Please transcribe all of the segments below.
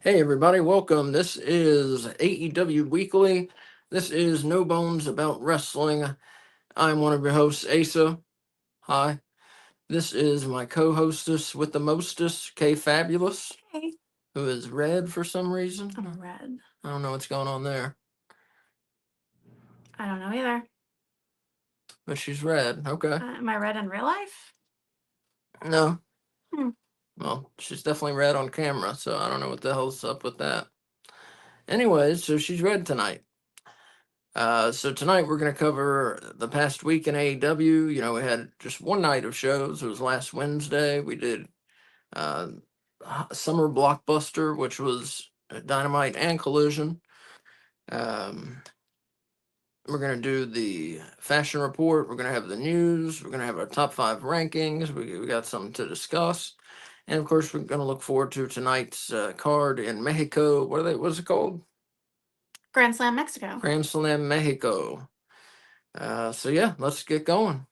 Hey everybody, welcome. This is AEW Weekly. This is No Bones About Wrestling. I'm one of your hosts, Asa. Hi. This is my co-hostess with the mostest, Kay Fabulous, Hey, who is red for some reason. I'm red. I don't know what's going on there, I don't know either. but she's red. Okay. Am I red in real life? No. Hmm. Well, she's definitely red on camera, so I don't know what the hell's up with that. Anyways, so she's red tonight. So tonight we're going to cover the past week in AEW. You know, we had just one night of shows. It was last Wednesday. We did uh, Summer Blockbuster, which was Dynamite and Collision. Um, we're going to do the fashion report. We're going to have the news. We're going to have our top five rankings. We got something to discuss. And of course, we're going to look forward to tonight's card in Mexico. What's it called? Grand Slam Mexico. Grand Slam Mexico. So yeah, let's get going.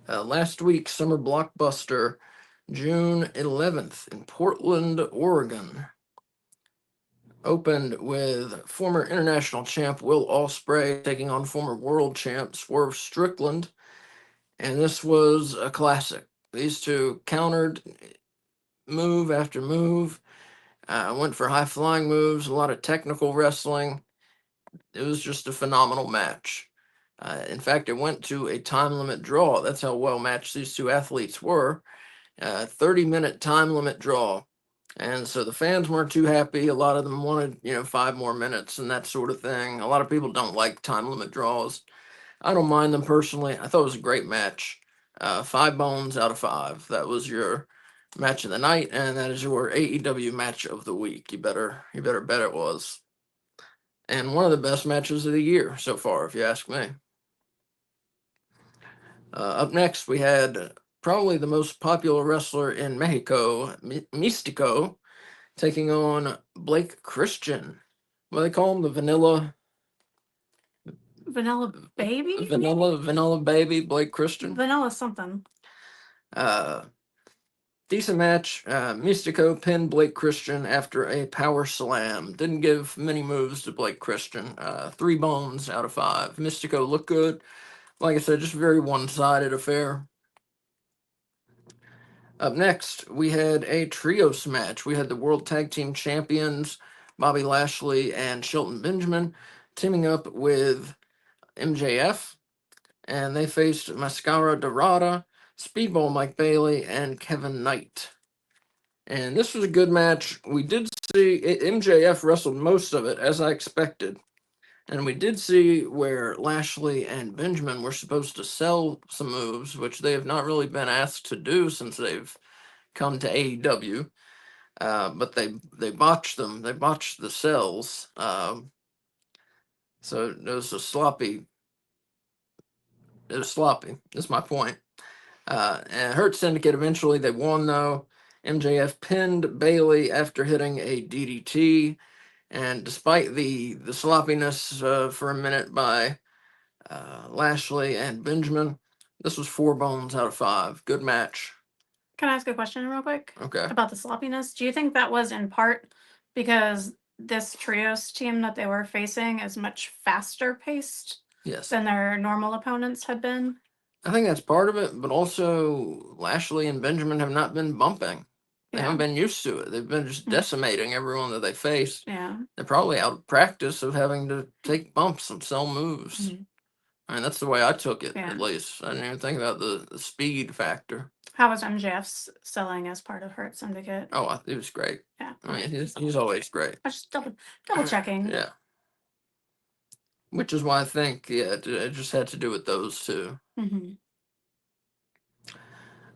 Last week, Summer Blockbuster, June 11th in Portland, Oregon, opened with former international champ Will Ospreay taking on former world champ Swerve Strickland, and this was a classic. These two countered move after move, went for high flying moves, a lot of technical wrestling. It was just a phenomenal match. In fact, it went to a time limit draw. That's how well matched these two athletes were. 30-minute time limit draw. And so the fans weren't too happy. A lot of them wanted, 5 more minutes and that sort of thing. A lot of people don't like time limit draws. I don't mind them personally. I thought it was a great match. 5 bones out of 5. That was your match of the night, and that is your AEW match of the week. You better bet it was. And one of the best matches of the year so far, if you ask me. Up next, we had probably the most popular wrestler in Mexico, Mystico, taking on Blake Christian. What do they call him? The Vanilla baby? vanilla baby, Blake Christian. Vanilla something. Uh, Decent match. Mystico pinned Blake Christian after a power slam. Didn't give many moves to Blake Christian. 3 bones out of 5. Mystico looked good. Like I said, just very one-sided affair. Up next, we had a trios match. We had the World Tag Team Champions, Bobby Lashley and Shelton Benjamin, teaming up with MJF, and they faced Mascara Dorada, Speedball Mike Bailey, and Kevin Knight. And this was a good match. We did see MJF wrestled most of it, as I expected. And we did see where Lashley and Benjamin were supposed to sell some moves, which they have not really been asked to do since they've come to AEW. But they botched them. They botched the sells. So it was a sloppy. It was sloppy. That's my point. And Hurt Syndicate eventually they won though. MJF pinned Bailey after hitting a DDT, and despite the sloppiness for a minute by Lashley and Benjamin, this was 4 bones out of 5. Good match. Can I ask a question real quick? Okay. About the sloppiness? Do you think that was in part because this trios team that they were facing is much faster paced Yes. than their normal opponents had been? I think that's part of it, but also Lashley and Benjamin have not been bumping. They Yeah. haven't been used to it. They've been just decimating everyone that they face. Yeah. They're probably out of practice of having to take bumps and sell moves. I mean, that's the way I took it, Yeah. at least. I didn't even think about the speed factor. How was MJF's selling as part of Hurt Syndicate? Oh, it was great. Yeah. I mean, he's always great. I was just double checking. Yeah. Which is why I think, yeah, it just had to do with those two. Mm-hmm.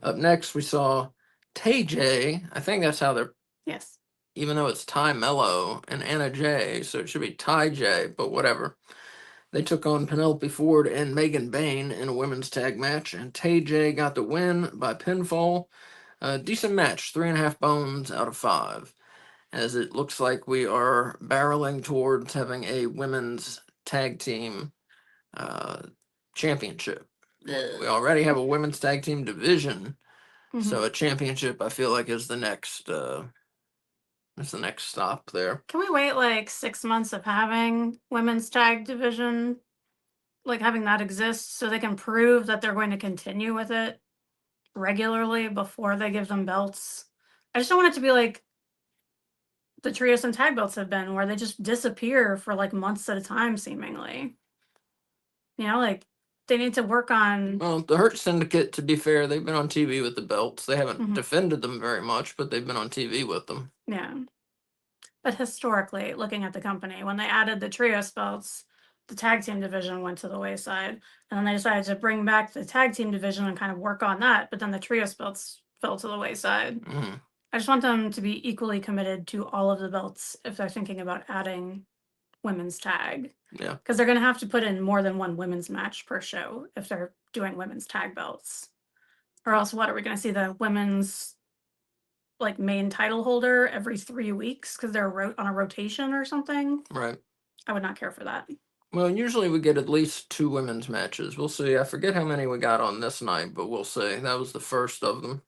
Up next, we saw TJ. I think that's how they're. Yes. Even though it's Ty Mello and Anna J, so it should be Ty J, but whatever. They took on Penelope Ford and Megan Bain in a women's tag match, and Tay J got the win by pinfall. A decent match, 3.5 bones out of 5, as it looks like we are barreling towards having a women's tag team championship. We already have a women's tag team division, so a championship I feel like is the next It's the next stop there. Can we wait like 6 months of having women's tag division, like having that exist so they can prove that they're going to continue with it regularly before they give them belts? I just don't want it to be like the trios and tag belts have been, where they just disappear for like months at a time, seemingly. Like they need to work on. Well, the Hurt Syndicate, to be fair, they've been on TV with the belts. They haven't Mhm. defended them very much, but they've been on TV with them. Yeah. But historically, looking at the company, when they added the trios belts, the tag team division went to the wayside. And then they decided to bring back the tag team division and kind of work on that. But then the trios belts fell to the wayside. Mhm. I just want them to be equally committed to all of the belts if they're thinking about adding women's tag. Yeah. Because they're going to have to put in more than one women's match per show if they're doing women's tag belts. Or else, what are we going to see the women's like main title holder every 3 weeks because they're on a rotation or something? Right. I would not care for that. Well, usually we get at least 2 women's matches. We'll see. I forget how many we got on this night, but we'll see. That was the first of them.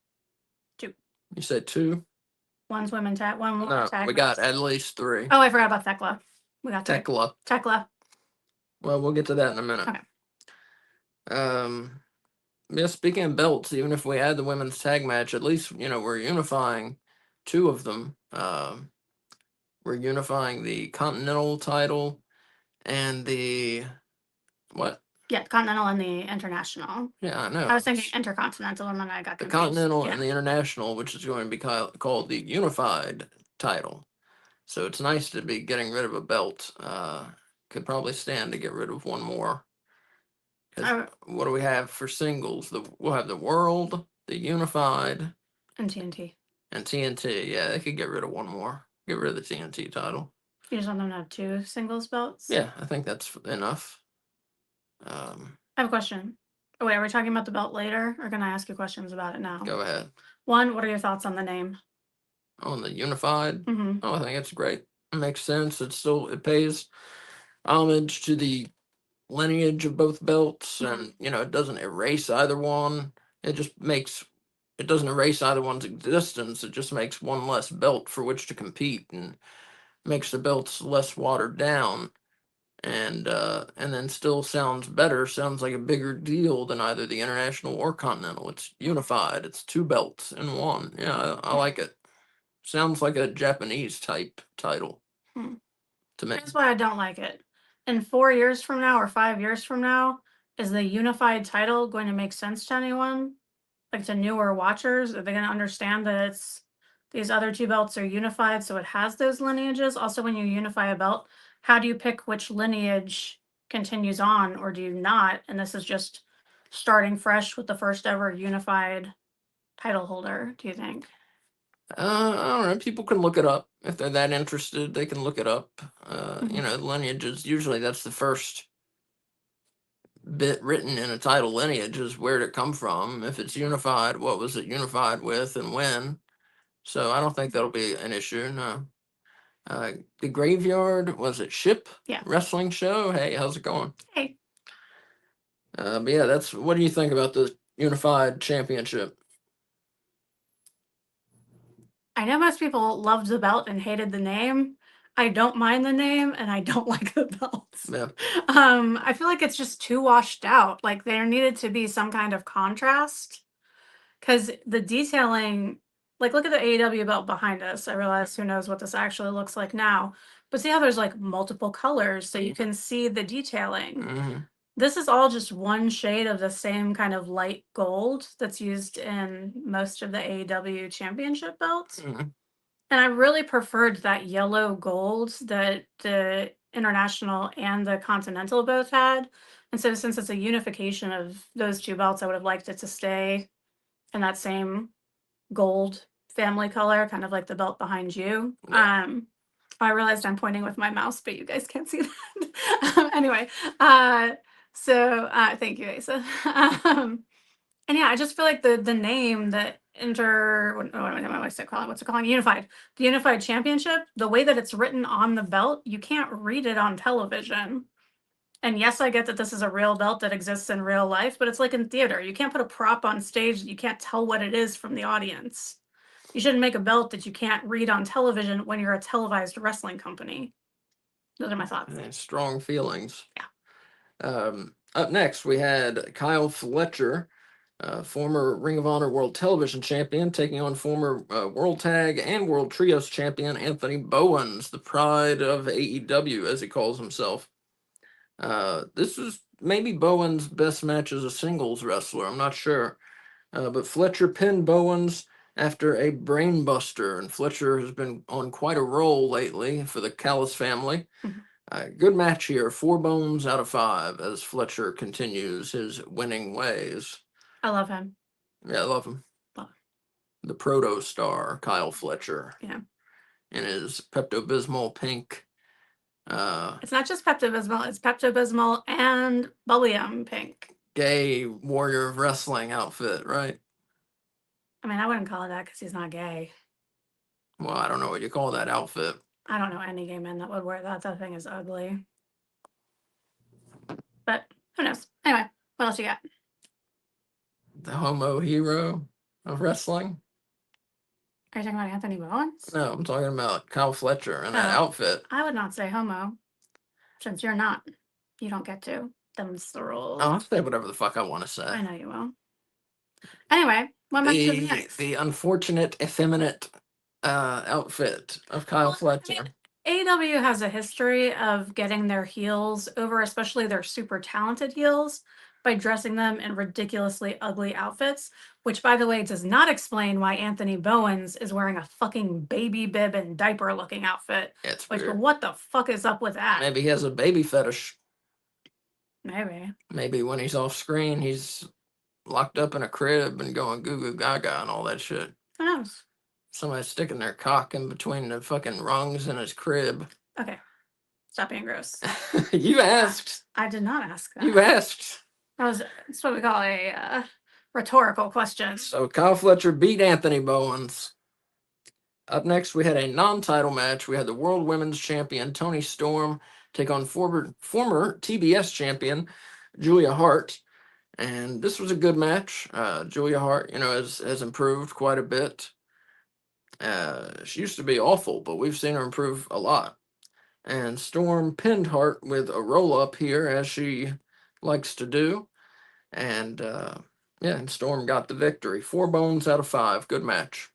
2. You said 2? One's women tag, one more No, tag. we got at least 3. Oh, I forgot about Thekla. We got 3. Tekla. Tekla. Well, we'll get to that in a minute. Okay. Yeah, speaking of belts, even if we add the women's tag match, at least, we're unifying 2 of them. We're unifying the Continental title and the what? Yeah, the Continental and the International. Yeah, I know. I was thinking Intercontinental and then I got The confused. Continental Yeah. and the International, which is going to be called the Unified title. So it's nice to be getting rid of a belt. Could probably stand to get rid of one more. 'Cause what do we have for singles? We'll have the World, the Unified, And TNT. and TNT. Yeah, they could get rid of one more. Get rid of the TNT title. You just want them to have 2 singles belts? Yeah, I think that's enough. I have a question. Oh, wait, are we talking about the belt later, or can I ask you questions about it now? Go ahead. 1, what are your thoughts on the name? On the Unified, Mm-hmm. I think it's great. It makes sense. It pays homage to the lineage of both belts, and it doesn't erase either one. It doesn't erase either one's existence. It just makes one less belt for which to compete, and makes the belts less watered down, and then still sounds better. Sounds like a bigger deal than either the International or Continental. It's unified. It's 2 belts in one. Yeah, I like it. Sounds like a Japanese type title to me. Here's why I don't like it. In 4 years from now or 5 years from now, is the unified title going to make sense to anyone? Like to newer watchers? Are they going to understand that these other 2 belts are unified, so it has those lineages? Also, when you unify a belt, how do you pick which lineage continues on or do you not? And this is just starting fresh with the first ever unified title holder, do you think? I don't know. People can look it up if they're that interested. They can look it up. Lineages. Usually, that's the first bit written in a title lineage is where did it come from. If it's unified, what was it unified with and when? So I don't think that'll be an issue. No. The Graveyard, was it Ship? Yeah. Wrestling show. Hey, how's it going? Hey. But yeah, what do you think about the Unified Championship? I know most people loved the belt and hated the name. I don't mind the name and I don't like the belts. Yeah. I feel like it's just too washed out. Like there needed to be some kind of contrast because the detailing, like look at the AEW belt behind us. I realize who knows what this actually looks like now, but see how there's like multiple colors so you can see the detailing. Mm-hmm. This is all just one shade of the same kind of light gold that's used in most of the AEW championship belts. Mm-hmm. And I really preferred that yellow gold that the International and the Continental both had. And so since it's a unification of those 2 belts, I would have liked it to stay in that same gold family color, kind of like the belt behind you. Yeah. I realized I'm pointing with my mouse, but you guys can't see that. Anyway, thank you, Asa. And yeah, I just feel like the name that what what's it called? What's it called? Unified. The Unified Championship, the way that it's written on the belt, you can't read it on television. And yes, I get that this is a real belt that exists in real life, but it's like in theater. You can't put a prop on stage that you can't tell what it is from the audience. You shouldn't make a belt that you can't read on television when you're a televised wrestling company. Those are my thoughts. And strong feelings. Yeah. Up next, we had Kyle Fletcher, former Ring of Honor World Television Champion, taking on former World Tag and World Trios Champion Anthony Bowens, the pride of AEW, as he calls himself. This was maybe Bowens' best match as a singles wrestler. I'm not sure. But Fletcher pinned Bowens after a brainbuster, and Fletcher has been on quite a roll lately for the Callis family. Good match here, 4 bones out of 5 as Fletcher continues his winning ways. I love him. Yeah, I love him. Love him. The proto star, Kyle Fletcher. Yeah. In his Pepto-Bismol pink. It's not just Pepto-Bismol, it's Pepto-Bismol and Bullium pink. Gay warrior of wrestling outfit, right? I mean, I wouldn't call it that because he's not gay. Well, I don't know what you call that outfit. I don't know any gay men that would wear that. That thing is ugly. But who knows? Anyway, what else you got? The homo hero of wrestling? Are you talking about Anthony Bowens? No, I'm talking about Kyle Fletcher and that outfit. I would not say homo. Since you're not. You don't get to. Them's the rules. I'll say whatever the fuck I want to say. I know you will. Anyway, what match is next? The unfortunate, effeminate outfit of Kyle Fletcher. I mean, AEW has a history of getting their heels over, especially their super talented heels, by dressing them in ridiculously ugly outfits, which, by the way, does not explain why Anthony Bowens is wearing a fucking baby bib and diaper looking outfit. It's Like, weird. what the fuck is up with that? Maybe he has a baby fetish. Maybe. Maybe when he's off screen, he's locked up in a crib and going goo goo gaga and all that shit. Who knows? Somebody sticking their cock in between the fucking rungs in his crib. Okay. Stop being gross. You asked. I did not ask that. You asked. That's what we call a rhetorical question. So Kyle Fletcher beat Anthony Bowens. Up next, we had a non-title match. We had the World Women's Champion Toni Storm take on former TBS champion Julia Hart. And this was a good match. Julia Hart, has improved quite a bit. She used to be awful, but we've seen her improve a lot. And Storm pinned Hart with a roll-up here, as she likes to do. And, and Storm got the victory. 4 bones out of 5. Good match.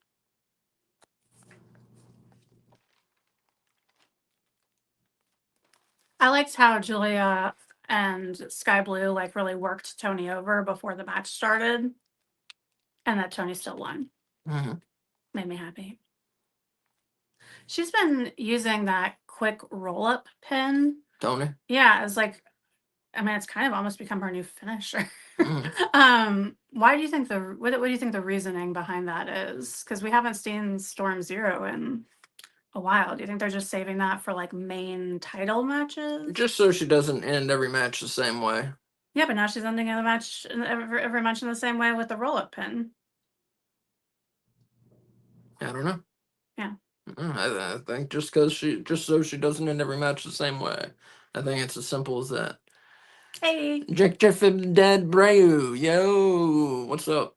I liked how Julia and Sky Blue really worked Toni over before the match started, and that Toni still won. Mm-hmm. Made me happy. She's been using that quick roll-up pin. Toni? Yeah, it's it's kind of almost become her new finisher. Mm-hmm. Why do you think what do you think the reasoning behind that is? Because we haven't seen Storm Zero in a while. Do you think they're just saving that for main title matches? Just so she doesn't end every match the same way. Yeah, but now she's ending every match in the same way with the roll-up pin. I don't know. Yeah. I think just so she doesn't end every match the same way. I think it's as simple as that. Hey. Jack Dead Breu. Yo, what's up?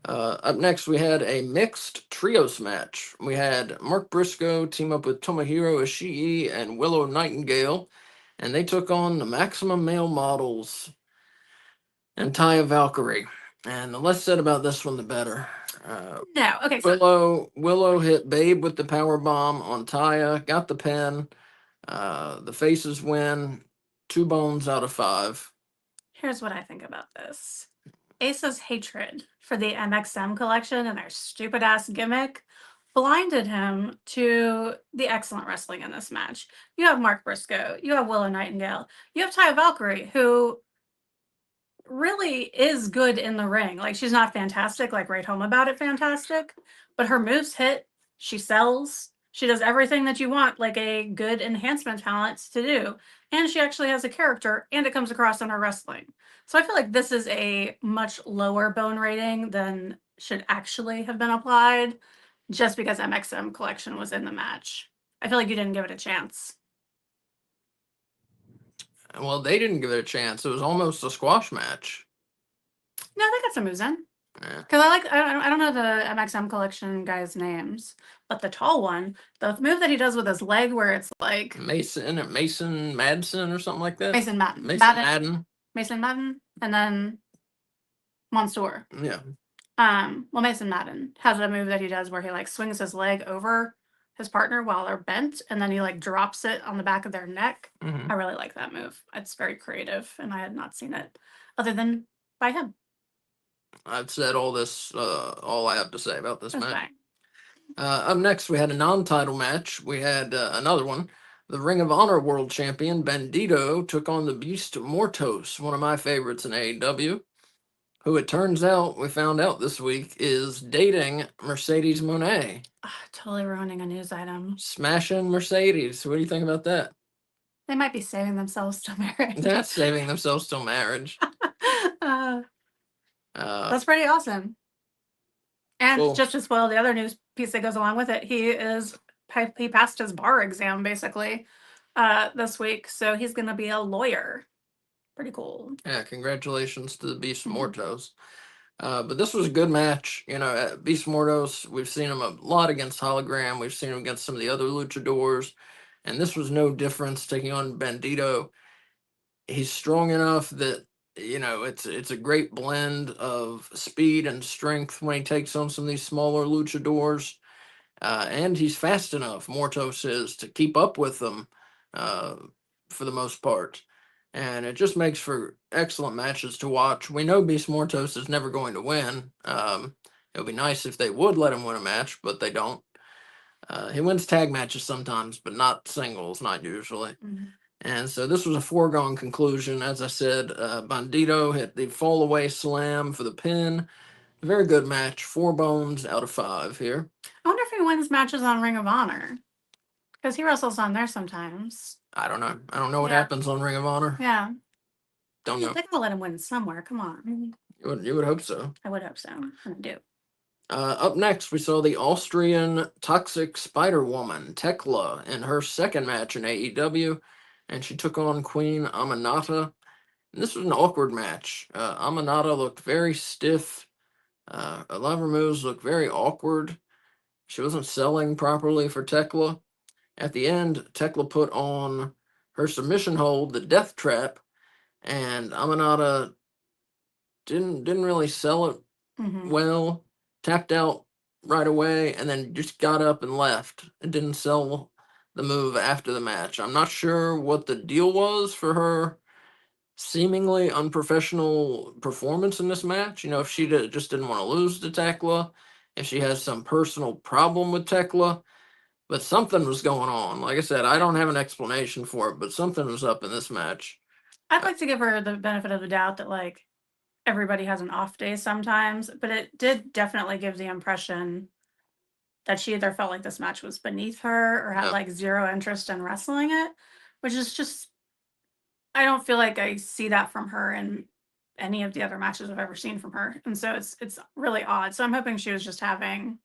Up next, we had a mixed trios match. We had Mark Briscoe team up with Tomohiro Ishii and Willow Nightingale, and they took on the Maximum Male Models and Taya Valkyrie. And the less said about this one, the better. No, okay. Willow hit Babe with the power bomb on Taya, got the pin. The faces win. 2 bones out of 5. Here's what I think about this. Asa's hatred for the MXM collection and their stupid ass gimmick blinded him to the excellent wrestling in this match. You have Mark Briscoe, you have Willow Nightingale, you have Taya Valkyrie, who really is good in the ring. She's not fantastic, write home about it fantastic, but her moves hit, she sells, she does everything that you want a good enhancement talent to do, and she actually has a character, and it comes across in her wrestling. So I feel like this is a much lower bone rating than should actually have been applied, just because MXM collection was in the match. I feel like you didn't give it a chance. Well, they didn't give it a chance. It was almost a squash match. No, they got some moves in. Yeah. Because I don't know the MXM collection guys' names, but the tall one, the move that he does with his leg where it's like Mason Madsen or something like that. Mason Madden. Mason Madden. Mason Madden, and then Monsoor. Yeah. Well, Mason Madden has a move that he does where he like swings his leg over his partner while they're bent, and then he like drops it on the back of their neck. Hmm. I really like that move. It's very creative, and I had not seen it other than by him. I've said all this, all I have to say about this That's match. fine. Up next, we had a non-title match. We had another one. The Ring of Honor World Champion Bandito took on the Beast Mortos, one of my favorites in AEW, who it turns out we found out this week is dating Mercedes Moné, Totally ruining a news item. smashing Mercedes. What do you think about that? They might be saving themselves till marriage. That's saving themselves till marriage. That's pretty awesome. And Cool. just to spoil the other news piece that goes along with it, he passed his bar exam basically this week, so he's going to be a lawyer. Pretty cool. Yeah, congratulations to the Beast Mhm. Mortos. But this was a good match. You know, at Beast Mortos, we've seen him a lot against Hologram. We've seen him against some of the other luchadors. And this was no difference taking on Bandito. He's strong enough that, you know, it's a great blend of speed and strength when he takes on some of these smaller luchadors. And he's fast enough, Mortos is, to keep up with them uh, for the most part. And it just makes for excellent matches to watch. We know Beast Mortos is never going to win. It would be nice if they would let him win a match, but they don't. He wins tag matches sometimes, but not singles, not usually. Mm-hmm. And so this was a foregone conclusion. As I said, Bandito hit the fall away slam for the pin. Very good match. 4 bones out of 5 here. I wonder if he wins matches on Ring of Honor. Because he wrestles on there sometimes. I don't know. I don't know what happens on Ring of Honor. Yeah. Don't know. They gotta let him win somewhere. Come on. You would hope so. I would hope so. I do. Up next, we saw the Austrian Toxic Spider Woman, Tekla, in her second match in AEW, and she took on Queen Aminata. And this was an awkward match. Aminata looked very stiff. A lot of her moves looked very awkward. She wasn't selling properly for Tekla. At the end, Tekla put on her submission hold, the Death Trap, and Aminata didn't really sell it well. Tapped out right away, and then just got up and left and didn't sell the move after the match. I'm not sure what the deal was for her seemingly unprofessional performance in this match. You know, if she just didn't want to lose to Tekla, if she has some personal problem with Tekla, but something was going on. Like I said, I don't have an explanation for it, but something was up in this match. I'd like to give her the benefit of the doubt that like everybody has an off day sometimes, but it did definitely give the impression that she either felt like this match was beneath her or had like zero interest in wrestling it, which is just, I don't feel like I see that from her in any of the other matches I've ever seen from her. And so it's really odd. So I'm hoping she was just having,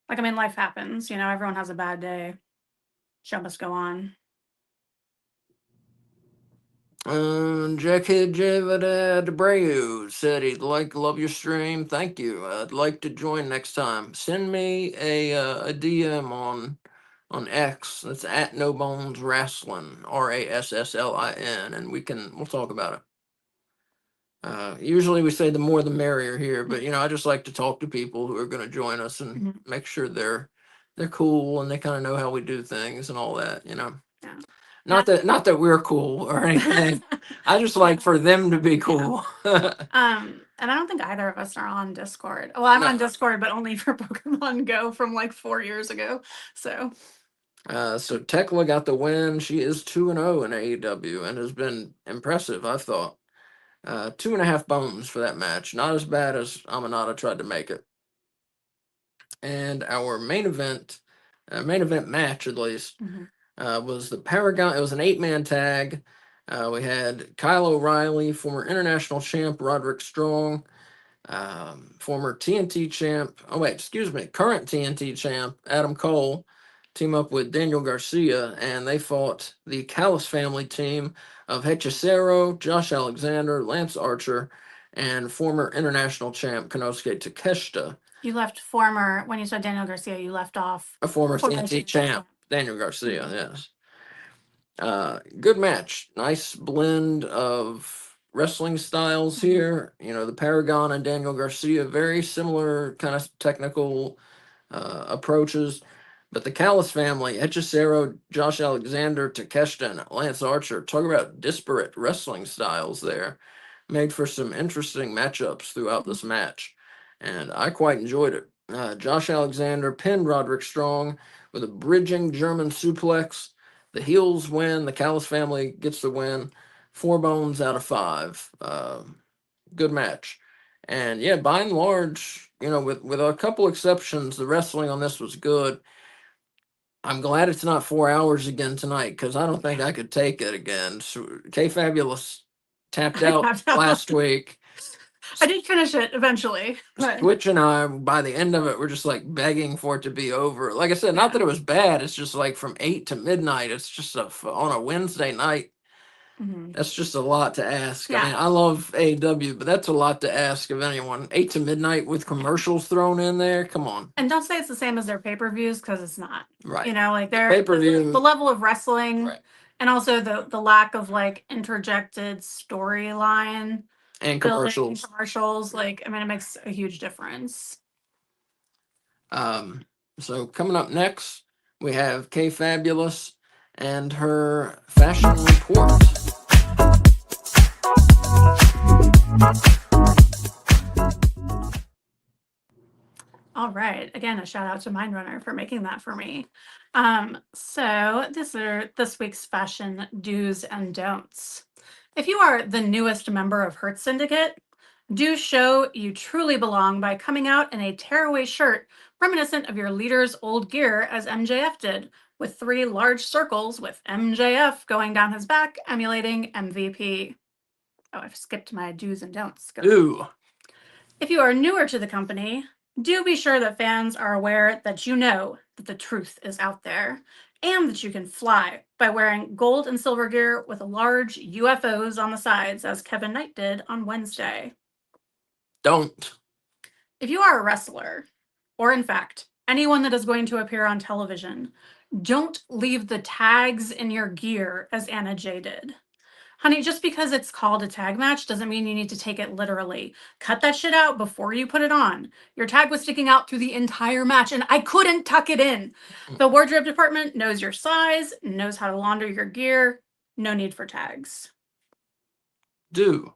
like, I mean, life happens, you know, everyone has a bad day. Show must go on. Jackhead Debreu said he'd love your stream. Thank you. I'd like to join next time. Send me a DM on X. That's at No Bones Wrestling, RASSLIN, and we'll talk about it. Usually we say the more the merrier here, but you know I just like to talk to people who are going to join us and make sure they're cool and they kind of know how we do things and all that. You know. Yeah. Not that we're cool or anything. I just like for them to be cool. And I don't think either of us are on Discord. Well, I'm on Discord, but only for Pokemon Go from like 4 years ago. So Tekla got the win. She is 2-0 in AEW and has been impressive, I've thought. 2.5 bones for that match. Not as bad as Aminata tried to make it. And our main event match at least, was the Paragon. It was an 8-man tag. We had Kyle O'Reilly, former international champ Roderick Strong, former TNT champ. Oh wait, excuse me, current TNT champ Adam Cole, team up with Daniel Garcia, and they fought the Callis family team of Hechicero, Josh Alexander, Lance Archer, and former international champ Konosuke Takeshita. You left former, when you said Daniel Garcia, you left off A former former TNT champ, Daniel Garcia, yes. Good match. Nice blend of wrestling styles here. You know, the Paragon and Daniel Garcia, very similar kind of technical approaches. But the Callis family, Hechicero, Josh Alexander, Takeshita, and Lance Archer, talk about disparate wrestling styles there. Made for some interesting matchups throughout this match. And I quite enjoyed it. Josh Alexander pinned Roderick Strong with a bridging German suplex. The heels win. The Callis family gets the win. 4 bones out of 5. Good match. And yeah, by and large, you know, with a couple exceptions, the wrestling on this was good. I'm glad it's not 4 hours again tonight because I don't think I could take it again. So, Kay Fabulous tapped out Tapped out. last week. I did finish it eventually. But Twitch and I, by the end of it, we're just like begging for it to be over. Like I said, not Yeah. that it was bad. It's just like from 8 to midnight. It's just on a Wednesday night. mhm. That's just a lot to ask. I Yeah. mean, I love AEW, but that's a lot to ask of anyone. 8 to midnight with commercials thrown in there. Come on. And don't say it's the same as their pay-per-views because it's not. Right. You know, like The their pay-per-view. the level of wrestling Right. and also the lack of like interjected storyline And building commercials. commercials. Like, I mean, it makes a huge difference. So coming up next, we have Kay Fabulous and her fashion report. All right. Again, a shout out to Mindrunner for making that for me. So this are this week's fashion do's and don'ts. If you are the newest member of Hertz Syndicate, do show you truly belong by coming out in a tearaway shirt reminiscent of your leader's old gear as MJF did, with 3 large circles with MJF going down his back, emulating MVP. Oh, I've skipped my do's and don'ts. Go. Ooh. If you are newer to the company, do be sure that fans are aware that you know that the truth is out there and that you can fly by wearing gold and silver gear with large UFOs on the sides, as Kevin Knight did on Wednesday. Don't. If you are a wrestler, or in fact, anyone that is going to appear on television, don't leave the tags in your gear as Anna Jay did. Honey, just because it's called a tag match doesn't mean you need to take it literally. Cut that shit out before you put it on. Your tag was sticking out through the entire match and I couldn't tuck it in. The wardrobe department knows your size, knows how to launder your gear. No need for tags. Do.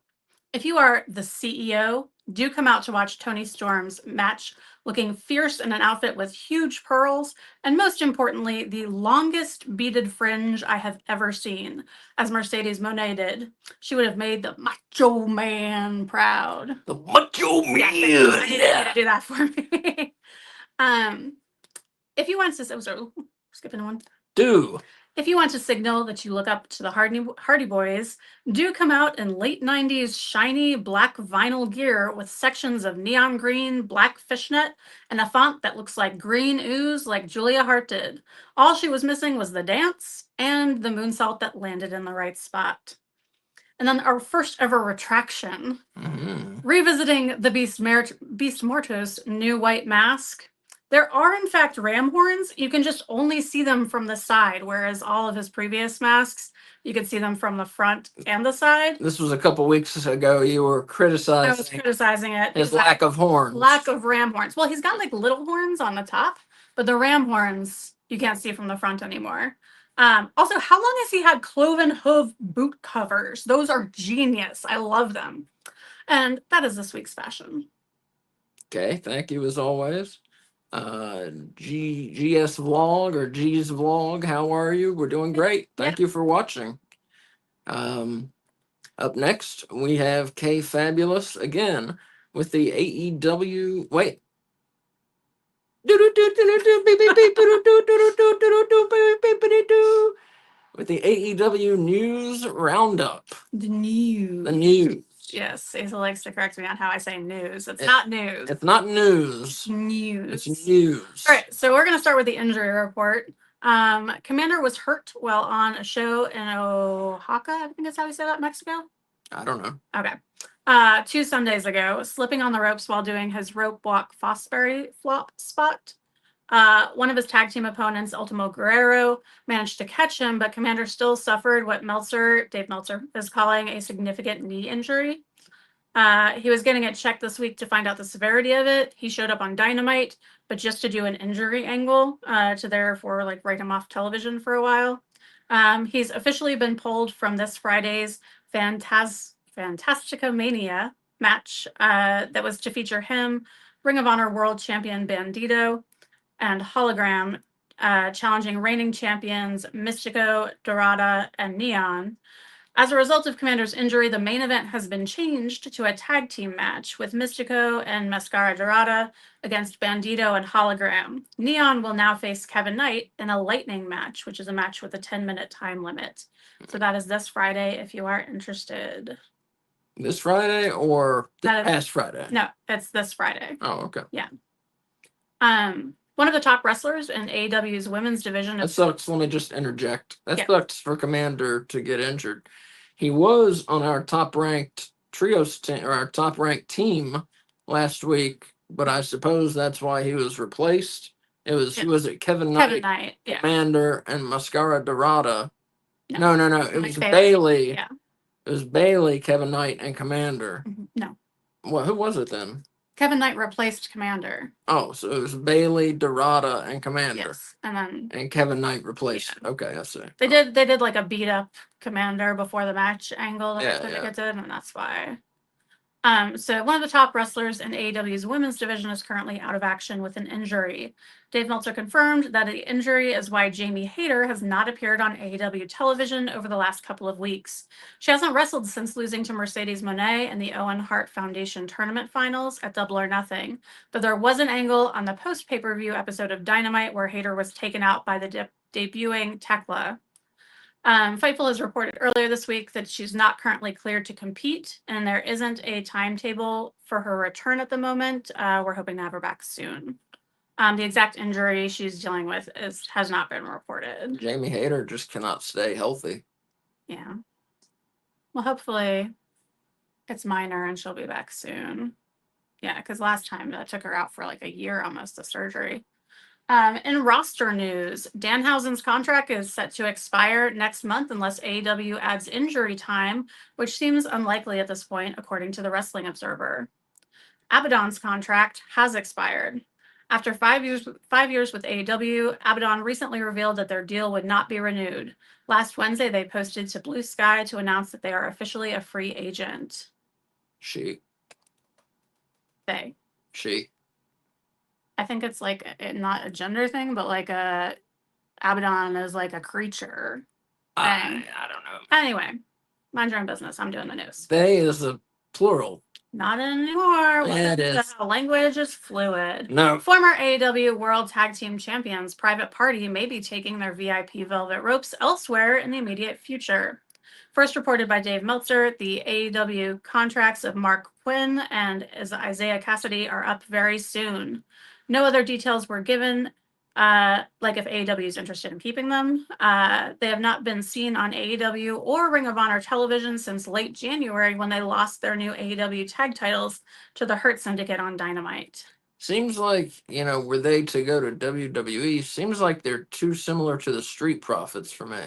If you are the CEO, do come out to watch Tony Storm's match, looking fierce in an outfit with huge pearls, and most importantly, the longest beaded fringe I have ever seen, as Mercedes Monet did. She would have made the Macho Man proud. The Macho Man. I need you to do that for me. If you want to, sorry, skipping one. Do. If you want to signal that you look up to the Hardy Boys, do come out in late 90s shiny black vinyl gear with sections of neon green, black fishnet, and a font that looks like green ooze like Julia Hart did. All she was missing was the dance and the moonsault that landed in the right spot. And then our first ever retraction, revisiting the Beast Morto's new white mask. There are, in fact, ram horns. You can just only see them from the side, whereas all of his previous masks, you could see them from the front and the side. This was a couple weeks ago. You were criticizing. I was criticizing it. His lack of horns. Lack of ram horns. Well, he's got like little horns on the top, but the ram horns you can't see from the front anymore. Also, how long has he had cloven hoof boot covers? Those are genius. I love them. And that is this week's fashion. Okay, thank you as always. GS Vlog or G's Vlog, how are you? We're doing great. Thank you for watching. Up next, we have Kay Fabulous again with the AEW. Wait. With the AEW News Roundup. The news. The news. Yes, Asa likes to correct me on how I say news. It's not news. It's not news. News. It's news. All right, so we're going to start with the injury report. Commander was hurt while on a show in Oaxaca. I think that's how we say that, Mexico. I don't know. Okay. 2 Sundays ago, slipping on the ropes while doing his rope walk Fosbury flop spot. One of his tag team opponents, Ultimo Guerrero, managed to catch him, but Commander still suffered what Dave Meltzer, is calling a significant knee injury. He was getting it checked this week to find out the severity of it. He showed up on Dynamite, but just to do an injury angle to therefore like write him off television for a while. He's officially been pulled from this Friday's Fantastica Mania match that was to feature him, Ring of Honor World Champion Bandito, and Hologram challenging reigning champions Mystico, Dorada, and Neon. As a result of Commander's injury, the main event has been changed to a tag team match with Mystico and Mascara Dorada against Bandito and Hologram. Neon will now face Kevin Knight in a lightning match, which is a match with a 10-minute time limit. So that is this Friday if you are interested. This Friday or past Friday? No, it's this Friday. Oh, okay. Yeah. One of the top wrestlers in AEW's women's division. That sucks. Let me just interject. That sucks for Commander to get injured. He was on our top-ranked trios team, or our top-ranked team last week, but I suppose that's why he was replaced. It was who was it? Kevin Knight, Commander, and Mascara Dorada. No. It was Bailey. Yeah. It was Bailey, Kevin Knight, and Commander. No. Well, who was it then? Kevin Knight replaced Commander. Oh, so it was Bailey, Dorada, and Commander. Yes, and Kevin Knight replaced. Yeah. Okay, I see. They did like a beat up Commander before the match angle that they did, and that's why. So one of the top wrestlers in AEW's women's division is currently out of action with an injury. Dave Meltzer confirmed that the injury is why Jamie Hayter has not appeared on AEW television over the last couple of weeks. She hasn't wrestled since losing to Mercedes Moné in the Owen Hart Foundation tournament finals at Double or Nothing, but there was an angle on the post-pay-per-view episode of Dynamite where Hayter was taken out by the debuting Tekla. Fightful has reported earlier this week that she's not currently cleared to compete, and there isn't a timetable for her return at the moment. We're hoping to have her back soon. The exact injury she's dealing with has not been reported. Jamie Hayter just cannot stay healthy. Yeah. Well, hopefully it's minor and she'll be back soon. Yeah, because last time that took her out for like a year almost of surgery. In roster news, Danhausen's contract is set to expire next month unless AEW adds injury time, which seems unlikely at this point, according to the Wrestling Observer. Abaddon's contract has expired. After 5 years with AEW, Abaddon recently revealed that their deal would not be renewed. Last Wednesday, they posted to Blue Sky to announce that they are officially a free agent. She. I think it's like not a gender thing, but like Abaddon is like a creature. I don't know. Anyway, mind your own business. I'm doing the news. They is a plural. Not anymore. Yeah, it is. Language is fluid. No. Former AEW World Tag Team Champions Private Party may be taking their VIP velvet ropes elsewhere in the immediate future. First reported by Dave Meltzer, the AEW contracts of Mark Quinn and Isaiah Cassidy are up very soon. No other details were given, like if AEW is interested in keeping them. They have not been seen on AEW or Ring of Honor television since late January when they lost their new AEW tag titles to the Hurt Syndicate on Dynamite. Seems like, were they to go to WWE, seems like they're too similar to the Street Profits for me.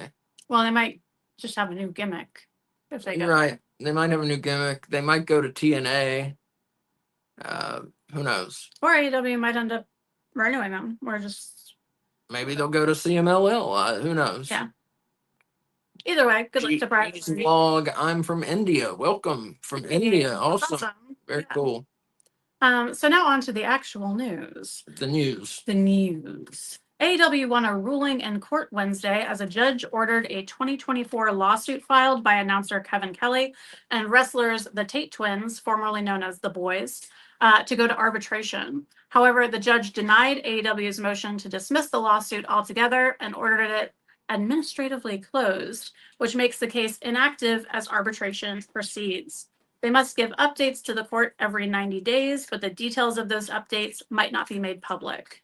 Well, they might just have a new gimmick if they go. You're right. They might have a new gimmick. They might go to TNA. Who knows? Or AEW might end up renewing them. Maybe they'll go to CMLL. Who knows? Yeah. Either way, good luck to Private Party. Vlog, I'm from India. Welcome from India. Awesome. Very cool. So now on to the actual news. The news. AEW won a ruling in court Wednesday as a judge ordered a 2024 lawsuit filed by announcer Kevin Kelly and wrestlers the Tate Twins, formerly known as the Boys, to go to arbitration. However, the judge denied AEW's motion to dismiss the lawsuit altogether and ordered it administratively closed, which makes the case inactive as arbitration proceeds. They must give updates to the court every 90 days, but the details of those updates might not be made public.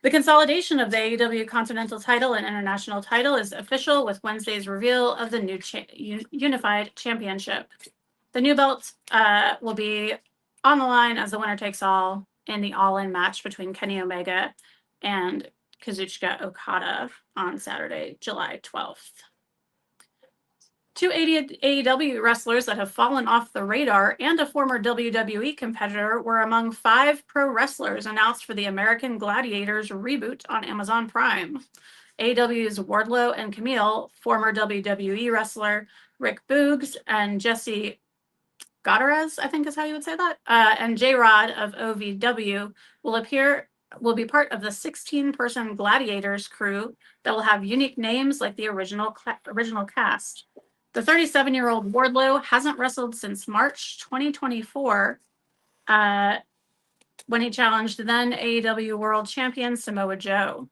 The consolidation of the AEW Continental title and International title is official with Wednesday's reveal of the new unified championship. The new belt will be on the line as the winner takes all in the all-in match between Kenny Omega and Kazuchika Okada on Saturday, July 12th. Two AEW wrestlers that have fallen off the radar and a former WWE competitor were among 5 pro wrestlers announced for the American Gladiators reboot on Amazon Prime. AEW's Wardlow and Camille, former WWE wrestler Rick Boogs and Jesse Gutierrez, I think is how you would say that, and J-Rod of OVW will be part of the 16-person Gladiators crew that will have unique names like the original cast. The 37-year-old Wardlow hasn't wrestled since March 2024 when he challenged then AEW World Champion Samoa Joe.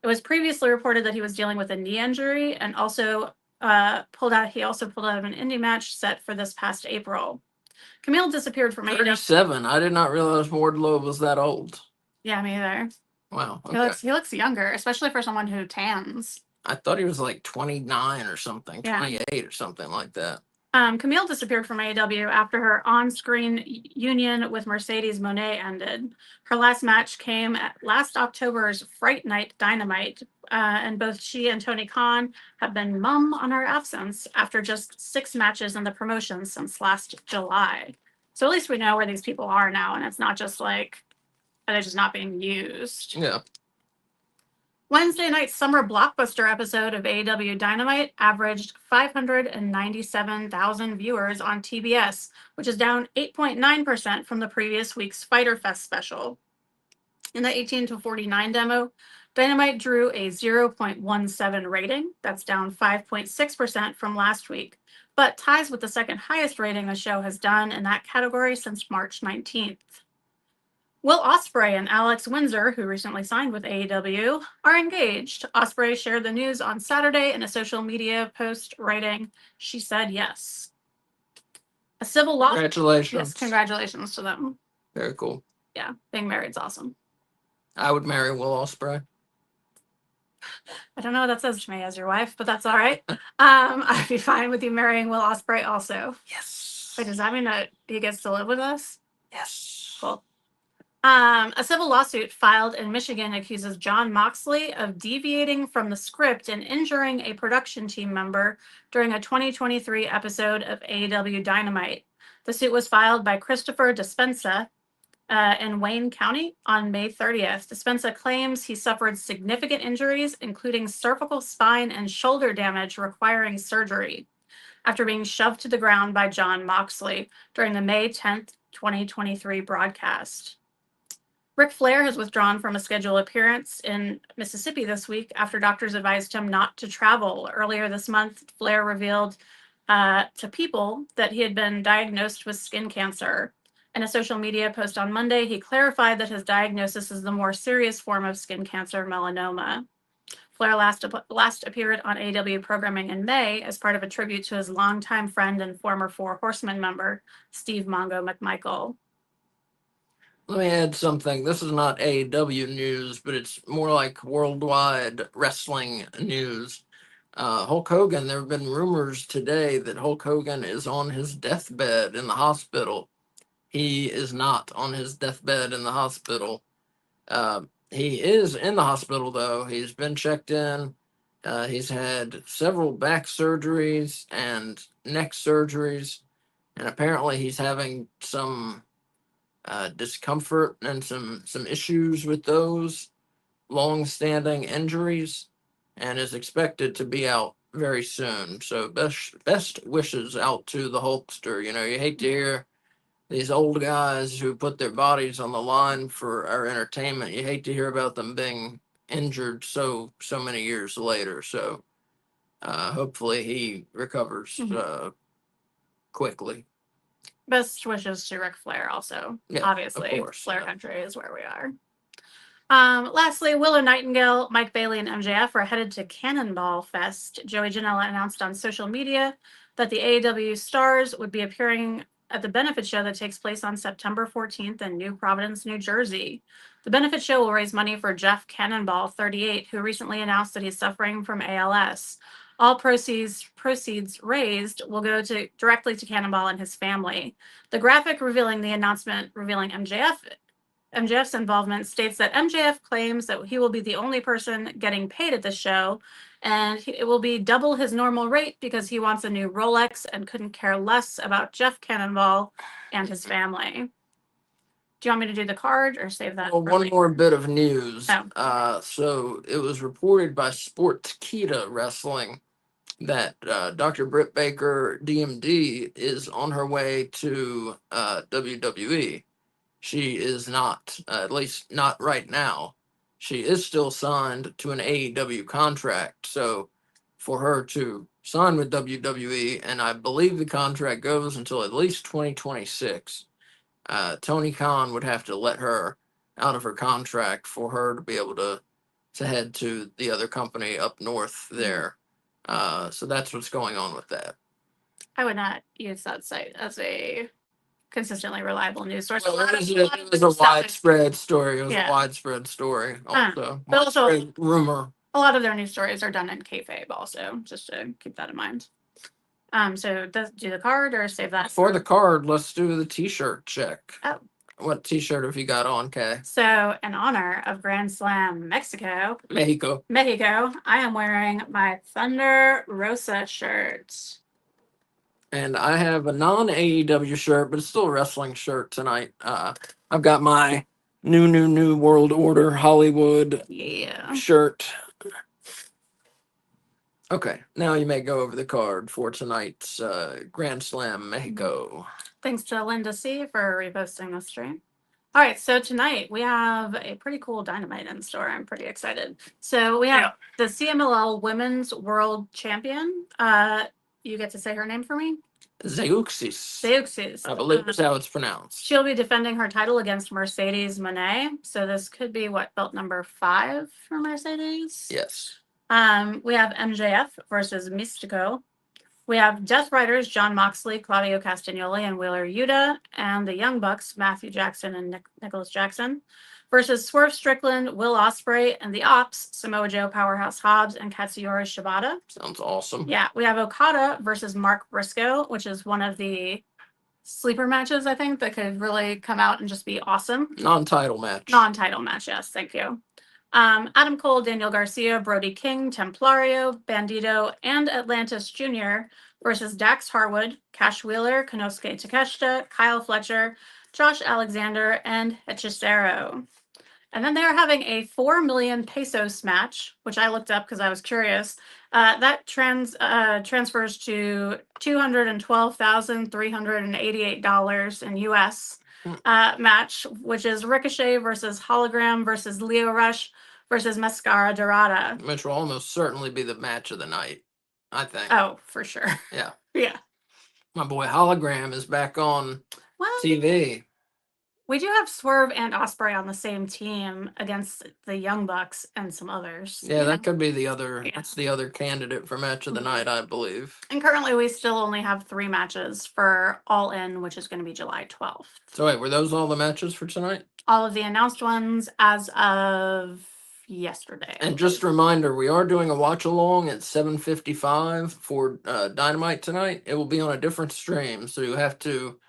It was previously reported that he was dealing with a knee injury and also pulled out of an indie match set for this past April. Camille disappeared from AEW. 37. I did not realize Wardlow was that old. Yeah, me either. Wow. Okay. He looks younger, especially for someone who tans. I thought he was like 29 or something, Yeah. 28 or something like that. Camille disappeared from AEW after her on-screen union with Mercedes Moné ended. Her last match came at last October's Fright Night Dynamite, and both she and Tony Khan have been mum on her absence after just 6 matches in the promotion since last July. So at least we know where these people are now, and it's not just like they're just not being used. Yeah. Wednesday night's summer blockbuster episode of AEW Dynamite averaged 597,000 viewers on TBS, which is down 8.9% from the previous week's Fyter Fest special. In the 18 to 49 demo, Dynamite drew a 0.17 rating. That's down 5.6% from last week, but ties with the second highest rating the show has done in that category since March 19th. Will Ospreay and Alex Windsor, who recently signed with AEW, are engaged. Ospreay shared the news on Saturday in a social media post, writing, "She said yes." A civil law. Congratulations. Yes, congratulations to them. Very cool. Yeah, being married's awesome. I would marry Will Ospreay. I don't know what that says to me as your wife, but that's all right. I'd be fine with you marrying Will Ospreay also. Yes. Wait, does that mean that he gets to live with us? Yes. Cool. A civil lawsuit filed in Michigan accuses Jon Moxley of deviating from the script and injuring a production team member during a 2023 episode of AEW Dynamite. The suit was filed by Christopher Despensa in Wayne County on May 30th. Despensa claims he suffered significant injuries, including cervical spine and shoulder damage requiring surgery, after being shoved to the ground by Jon Moxley during the May 10th, 2023 broadcast. Ric Flair has withdrawn from a scheduled appearance in Mississippi this week after doctors advised him not to travel. Earlier this month, Flair revealed to People that he had been diagnosed with skin cancer. In a social media post on Monday, he clarified that his diagnosis is the more serious form of skin cancer, melanoma. Flair last appeared on AEW programming in May as part of a tribute to his longtime friend and former Four Horsemen member, Steve Mongo McMichael. Let me add something. This is not AEW news, but it's more like worldwide wrestling news. Hulk Hogan, there have been rumors today that Hulk Hogan is on his deathbed in the hospital. He is not on his deathbed in the hospital. He is in the hospital, though. He's been checked in. He's had several back surgeries and neck surgeries, and apparently he's having some discomfort and some issues with those long-standing injuries, and is expected to be out very soon. So best wishes out to the Hulkster. You know, you hate to hear these old guys who put their bodies on the line for our entertainment. You hate to hear about them being injured so many years later. So hopefully he recovers quickly. Best wishes to Ric Flair also. Yeah, obviously, of course, Flair country is where we are. Lastly, Willow Nightingale, Mike Bailey, and MJF are headed to Cannonball Fest. Joey Janela announced on social media that the AEW stars would be appearing at the benefit show that takes place on September 14th in New Providence, New Jersey. The benefit show will raise money for Jeff Cannonball, 38, who recently announced that he's suffering from ALS. All proceeds raised will go directly to Cannonball and his family. The graphic revealing the announcement revealing MJF's involvement states that MJF claims that he will be the only person getting paid at the show, and it will be double his normal rate because he wants a new Rolex and couldn't care less about Jeff Cannonball and his family. Do you want me to do the card or save that? Well, one more bit of news. Oh. So it was reported by Sportskeeda Wrestling that Dr. Britt Baker, DMD, is on her way to WWE. She is not, at least not right now. She is still signed to an AEW contract. So for her to sign with WWE, and I believe the contract goes until at least 2026, Tony Khan would have to let her out of her contract for her to be able to head to the other company up north there. So that's what's going on with that. I would not use that site as a consistently reliable news source. Well, it was a widespread story. It was a widespread story. Also, but also rumor. A lot of their news stories are done in kayfabe. Also, just to keep that in mind. So do the card or save that? For the card, let's do the T-shirt check. Oh. What T-shirt have you got on, Kay? So, in honor of Grand Slam Mexico, I am wearing my Thunder Rosa shirt. And I have a non-AEW shirt, but it's still a wrestling shirt tonight. I've got my new World Order Hollywood shirt. Okay, now you may go over the card for tonight's Grand Slam Mexico. Thanks to Linda C. for reposting the stream. All right, so tonight we have a pretty cool Dynamite in store. I'm pretty excited. So we have the CMLL Women's World Champion. You get to say her name for me? Zeuxis. I believe that's how it's pronounced. She'll be defending her title against Mercedes Moné. So this could be belt number 5 for Mercedes? Yes. We have MJF versus Mystico. We have Death Riders, John Moxley, Claudio Castagnoli, and Wheeler Yuta, and the Young Bucks, Matthew Jackson and Nicholas Jackson, versus Swerve Strickland, Will Ospreay, and the Ops, Samoa Joe, Powerhouse Hobbs, and Katsuyori Shibata. Sounds awesome. Yeah, we have Okada versus Mark Briscoe, which is one of the sleeper matches, I think, that could really come out and just be awesome. Non-title match, yes, thank you. Adam Cole, Daniel Garcia, Brody King, Templario, Bandito, and Atlantis Jr. versus Dax Harwood, Cash Wheeler, Konosuke Takeshita, Kyle Fletcher, Josh Alexander, and Hechicero. And then they're having a 4 million pesos match, which I looked up because I was curious. That transfers to $212,388 in US match, which is Ricochet versus Hologram versus Leo Rush versus Mascara Dorada. Which will almost certainly be the match of the night, I think. Oh, for sure. Yeah. Yeah. My boy Hologram is back on TV. We do have Swerve and Ospreay on the same team against the Young Bucks and some others. Yeah, that could be the other. Yeah. That's the other candidate for match of the night, I believe. And currently, we still only have 3 matches for All In, which is going to be July 12th. So wait, were those all the matches for tonight? All of the announced ones as of yesterday. And just a reminder, we are doing a watch along at 7:55 for Dynamite tonight. It will be on a different stream, so you have to.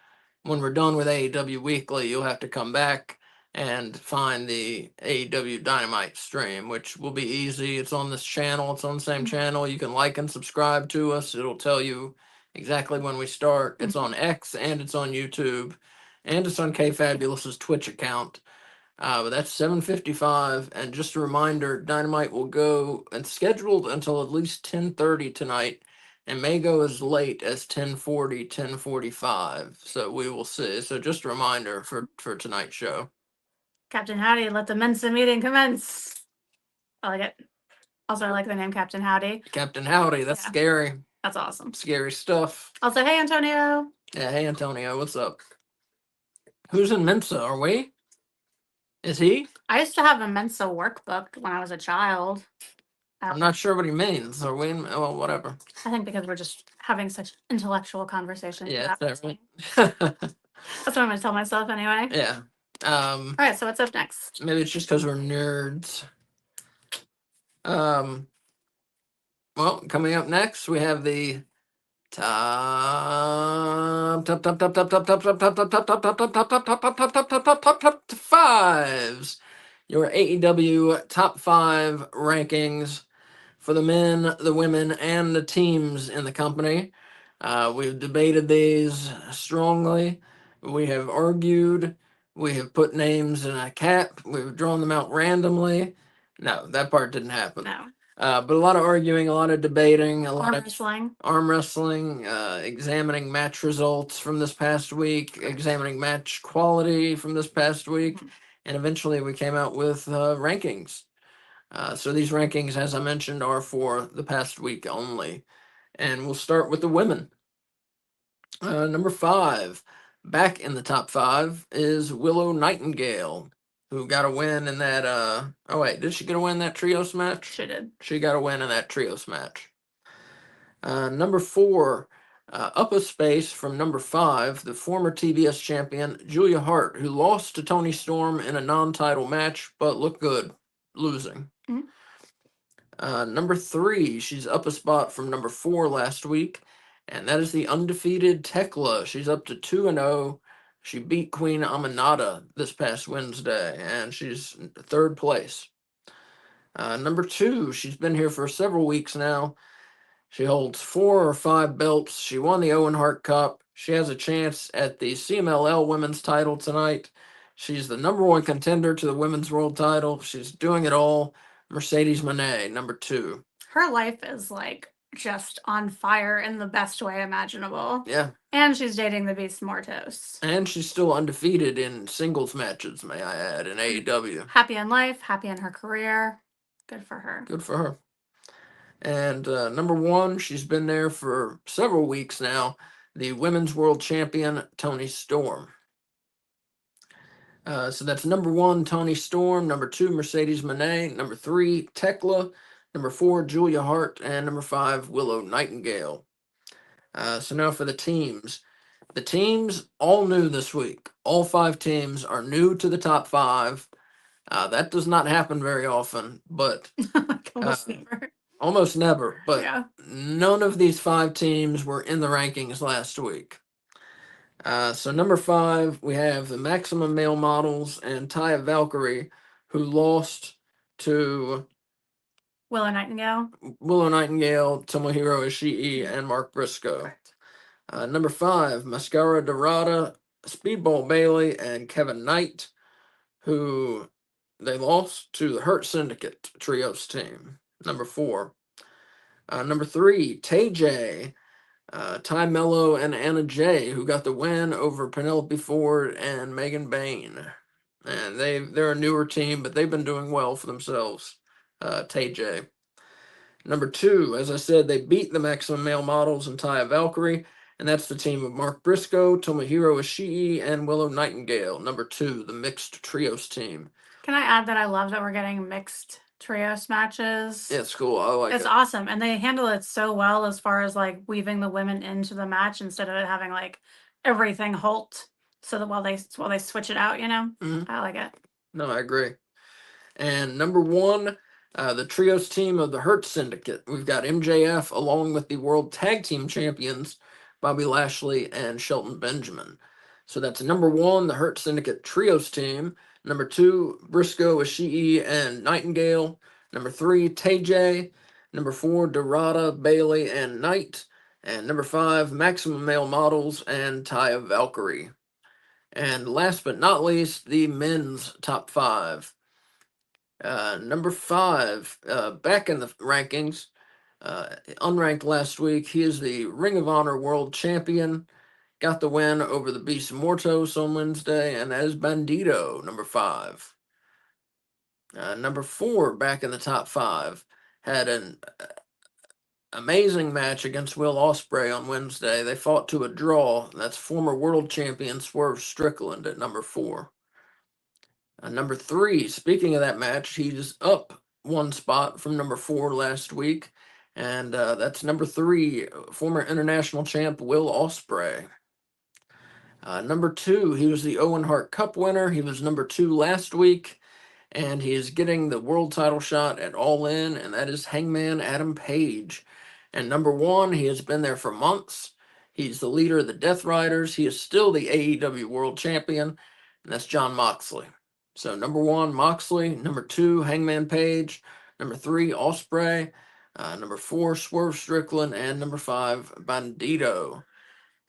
When we're done with AEW Weekly, you'll have to come back and find the AEW Dynamite stream, which will be easy. It's on this channel. It's on the same channel. You can like and subscribe to us. It'll tell you exactly when we start. It's on X and it's on YouTube. And it's on Kay Fabulous's Twitch account. But that's 7:55. And just a reminder, Dynamite will go and scheduled until at least 10:30 tonight. And may go as late as 10:40, 10:45. So we will see. So just a reminder for tonight's show. Captain Howdy, let the Mensa meeting commence. I like it. Also, I like the name Captain Howdy. Captain Howdy, that's scary. That's awesome. Scary stuff. Also, hey, Antonio. Yeah, hey, Antonio, what's up? Who's in Mensa? Are we? Is he? I used to have a Mensa workbook when I was a child. I'm not sure what he means. Are we? Well, whatever. I think because we're just having such intellectual conversations. Yeah, that's right. That's what I'm going to tell myself anyway. Yeah. All right, so what's up next? Maybe it's just because we're nerds. Well, coming up next, we have the top fives. Your AEW top five rankings for the men, the women, and the teams in the company. We've debated these strongly. We have argued. We have put names in a cap. We've drawn them out randomly. No, that part didn't happen. No. But a lot of arguing, a lot of debating, a lot Arm of wrestling. arm wrestling, examining match results from this past week, examining match quality from this past week, and eventually we came out with rankings. So these rankings, as I mentioned, are for the past week only. And we'll start with the women. Number five, back in the top five, is Willow Nightingale, who got a win in that. Oh, wait, did she get a win in that trios match? She did. She got a win in that trios match. Number four, up a space from number five, the former TBS champion, Julia Hart, who lost to Toni Storm in a non title match, but looked good losing. Number three, she's up a spot from number four last week, and that is the undefeated Tekla. She's up to 2-0. She beat Queen Aminata this past Wednesday, and she's third place. Number two, she's been here for several weeks now. She holds 4 or 5 belts. She won the Owen Hart Cup. She has a chance at the CMLL women's title tonight. She's the number one contender to the women's world title. She's doing it all. Mercedes Moné, number two. Her life is like just on fire in the best way imaginable. Yeah. And she's dating the Beast Mortos. And she's still undefeated in singles matches, may I add, in AEW. Happy in life, happy in her career. Good for her. Good for her. And number one, she's been there for several weeks now, the women's world champion, Toni Storm. So that's number one, Toni Storm. Number two, Mercedes Moné. Number three, Tekla. Number four, Julia Hart. And number five, Willow Nightingale. So now for the teams. The teams all new this week. All 5 teams are new to the top 5. That does not happen very often, but almost never. Almost never. But yeah. None of these 5 teams were in the rankings last week. So number 5, we have the Maximum Male Models and Taya Valkyrie, who lost to Willow Nightingale, Tomohiro Ishii, and Mark Briscoe. Number 5, Mascara Dorada, Speedball Bailey, and Kevin Knight, who they lost to the Hurt Syndicate Trios team. Number 4. Number 3, TJ, Ty Mello, and Anna Jay, who got the win over Penelope Ford and Megan Bain. And they're a newer team, but they've been doing well for themselves. TJ. Number 2, as I said, they beat the Maximum Male Models and Taya Valkyrie, and that's the team of Mark Briscoe, Tomohiro Ishii, and Willow Nightingale. Number 2, the mixed trios team. Can I add that I love that we're getting mixed trios matches? Yeah, it's cool. I like it. It's awesome. And they handle it so well as far as like weaving the women into the match instead of it having like everything halt. So that while they switch it out, I like it. No, I agree. And number 1, the trios team of the Hurt Syndicate. We've got MJF along with the World Tag Team Champions, Bobby Lashley and Shelton Benjamin. So that's number 1, the Hurt Syndicate trios team. Number 2, Briscoe, Ishii, and Nightingale. Number 3, TJ. Number 4, Dorada, Bailey, and Knight. And number 5, Maximum Male Models and Taya Valkyrie. And last but not least, the men's top 5. Number 5, back in the rankings, unranked last week. He is the Ring of Honor World Champion. Got the win over the Beast Mortos on Wednesday, and that is Bandito, number 5. Number 4, back in the top 5, had an amazing match against Will Ospreay on Wednesday. They fought to a draw. That's former world champion Swerve Strickland at number 4. Number 3, speaking of that match, he's up 1 spot from number 4 last week, and that's number 3, former international champ Will Ospreay. Number 2, he was the Owen Hart Cup winner. He was number 2 last week, and he is getting the world title shot at All In, and that is Hangman Adam Page. And number one, he has been there for months. He's the leader of the Death Riders. He is still the AEW World Champion, and that's Jon Moxley. So number one, Moxley. Number two, Hangman Page. Number three, Ospreay. Number four, Swerve Strickland, and number five, Bandito.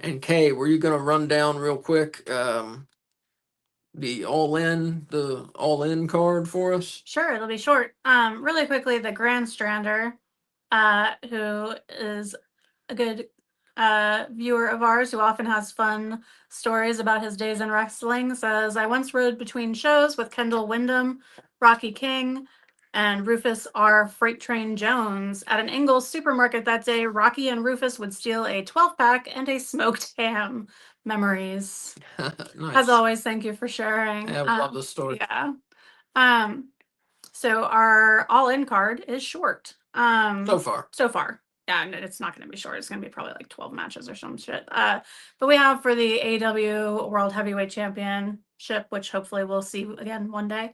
And Kay, were you going to run down real quick the All In card for us? Sure, it'll be short. Really quickly, the Grand Strander, who is a good viewer of ours who often has fun stories about his days in wrestling, says, I once rode between shows with Kendall Windham, Rocky King, and Rufus R. Freight Train Jones. At an Ingles supermarket that day, Rocky and Rufus would steal a 12-pack and a smoked ham. Memories. Nice. As always, thank you for sharing. I love this story. Yeah. So our all-in card is short. So far. So far. Yeah, and it's not going to be short. It's going to be probably like 12 matches or some shit. But we have for the AEW World Heavyweight Championship, which hopefully we'll see again one day,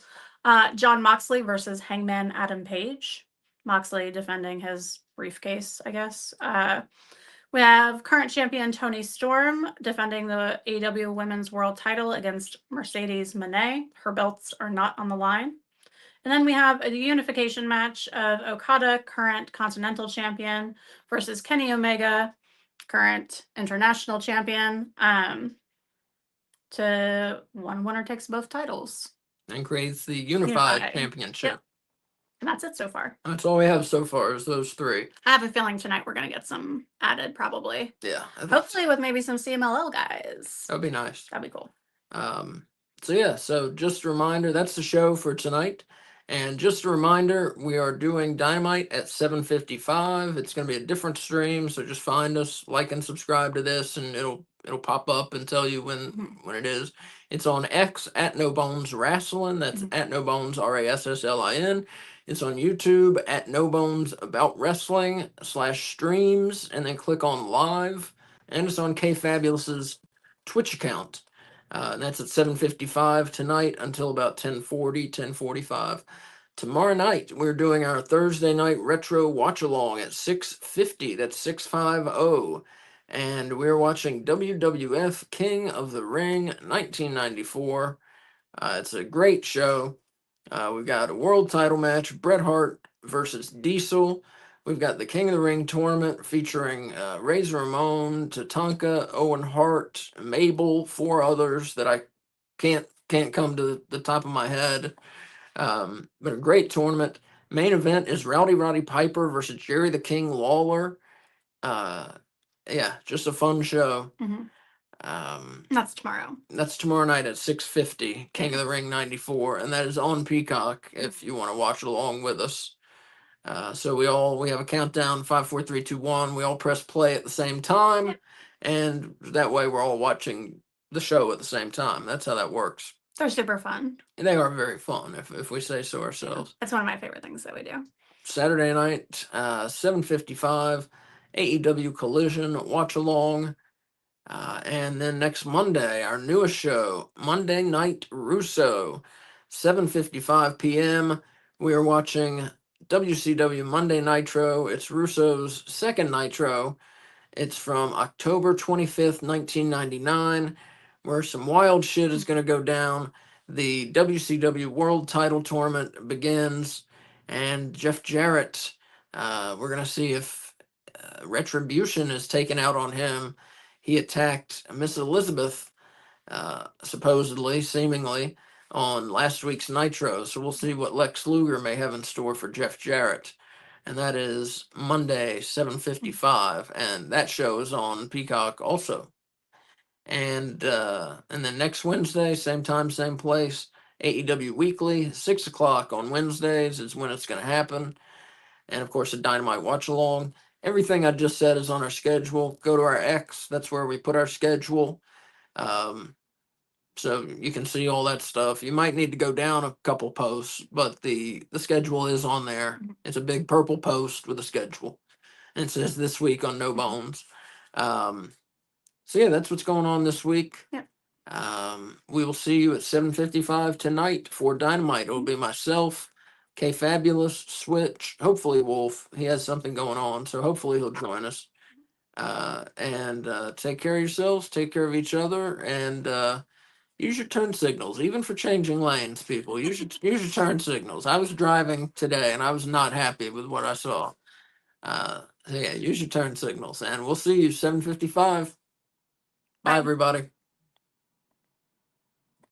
Jon Moxley versus Hangman Adam Page. Moxley defending his briefcase, I guess. We have current champion Toni Storm defending the AEW Women's World title against Mercedes Moné. Her belts are not on the line. And then we have a unification match of Okada, current Continental Champion, versus Kenny Omega, current International Champion. To one winner takes both titles. And creates the Unified Championship. Yep. And that's it so far. That's all we have so far is those three. I have a feeling tonight we're going to get some added, probably. Yeah. Hopefully with maybe some CMLL guys. That'd be nice. That'd be cool. So just a reminder, that's the show for tonight. And just a reminder, we are doing Dynamite at 7:55. It's going to be a different stream, so just find us, like and subscribe to this, and it'll pop up and tell you when it is. It's on X at No Bones Wrestling. That's at No Bones RASSLIN. It's on YouTube at No Bones About Wrestling /streams, and then click on live. And it's on Kay Fabulous's Twitch account. And that's at 7:55 tonight until about 10:40, 10:45. Tomorrow night, we're doing our Thursday night retro watch along at 6:50. That's 650. And we're watching WWF King of the Ring 1994. It's a great show. We've got a world title match, Bret Hart versus Diesel. We've got the King of the Ring tournament featuring Razor Ramon, Tatanka, Owen Hart, Mabel, four others that I can't come to the top of my head. But a great tournament. Main event is Roddy Piper versus Jerry the King Lawler. Yeah, just a fun show. That's tomorrow. That's tomorrow night at 6:50, King of the Ring 94, and that is on Peacock if you want to watch along with us. So we have a countdown, 5, 4, 3, 2, 1. We all press play at the same time, and that way we're all watching the show at the same time. That's how that works. They're super fun. And they are very fun, if we say so ourselves. That's one of my favorite things that we do. Saturday night, 7:55, AEW Collision watch along. And then next Monday, our newest show, Monday Night Russo, 7:55 p.m. We are watching WCW Monday Nitro. It's Russo's second Nitro. It's from October 25th, 1999, where some wild shit is going to go down. The WCW World Title Tournament begins, and Jeff Jarrett, we're going to see if retribution is taken out on him. He attacked Miss Elizabeth, supposedly, seemingly, on last week's Nitro. So we'll see what Lex Luger may have in store for Jeff Jarrett. And that is Monday, 7:55. And that show is on Peacock also. And then next Wednesday, same time, same place, AEW Weekly, 6 o'clock on Wednesdays is when it's going to happen. And of course, a Dynamite watch along. Everything I just said is on our schedule. Go to our X. That's where we put our schedule. So you can see all that stuff. You might need to go down a couple posts, but the schedule is on there. It's a big purple post with a schedule. And it says this week on No Bones. So yeah, that's what's going on this week. Yeah. We will see you at 7:55 tonight for Dynamite. It will be myself, Kay Fabulous, Switch, hopefully Wolf. He has something going on, so hopefully he'll join us. And take care of yourselves, take care of each other, and use your turn signals, even for changing lanes, people. Use your turn signals. I was driving today and I was not happy with what I saw. So yeah, use your turn signals, and we'll see you 7:55. Bye, Bye. everybody.